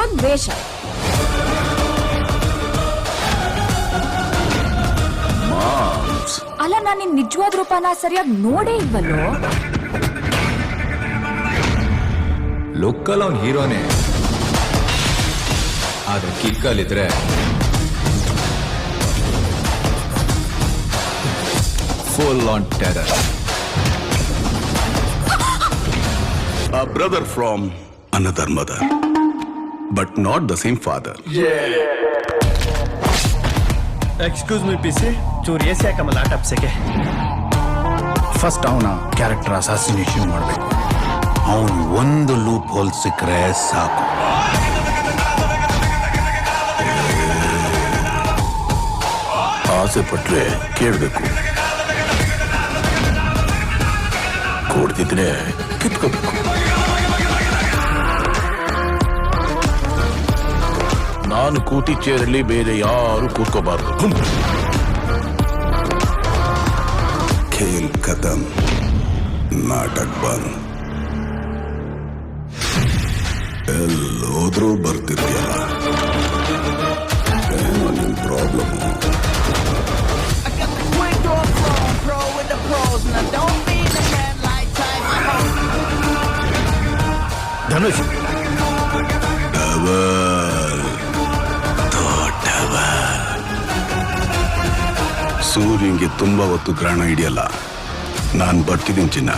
ಇದೊಂದು ವೇಷ. ಅಲ್ಲ, ನಾನು ನಿನ್ ನಿಜವಾದ ರೂಪನ ಸರಿಯಾಗಿ ನೋಡೇ ಇಲ್ವಲ್ಲೋ. ಲುಕ್ಕಲ್ಲಿ ಅವ್ನ್ ಹೀರೋನೇ, ಆದ್ರೆ ಕಿಕ್ಕಲ್ಲಿದ್ರೆ full on terror. A brother from another mother, but not the same father. Excuse me PC, ಚೂರು ಎಸಿ ಹಾಕಮಲ್ಲ ಟಪ್ಸಕ್ಕೆ. ಫಸ್ಟ್ ಅವನ ಕ್ಯಾರೆಕ್ಟರ್ ಅಸಾಸಿನೇಷನ್ ಮಾಡಬೇಕು. ಅವನು ಒಂದು ಲೂಪ್ ಹೋಲ್ ಸಿಕ್ಕರೆ ಸಾಕು. ಆಸೆ ಪಟ್ರೆ ಕೇಳಬೇಕು, ಕೊಡ್ತಿದ್ರೆ ಕಿತ್ಕೋಬೇಕು. ನಾನು ಕೂತಿ ಚೇರಲ್ಲಿ ಬೇರೆ ಯಾರು ಕೂತ್ಕೋಬಾರ್ದು. ಖೇಲ್ ಖತಮ್, ನಾಟಕ ಬಂದ್. ಎಲ್ಲೋದ್ರೂ ಬರ್ತಿರ್ತೀಯಲ್ಲ, ಏನೋ ನಿನ್ ಪ್ರಾಬ್ಲಮ್. ಧನುಷ್ ಸೂರ್ಯಂಗೆ ತುಂಬಾ ಹೊತ್ತು ಗ್ರಹಣ ಹಿಡಿಯಲ್ಲ. ನಾನು ಬರ್ತಿದ್ದೀನಿ ಚಿನ್ನ.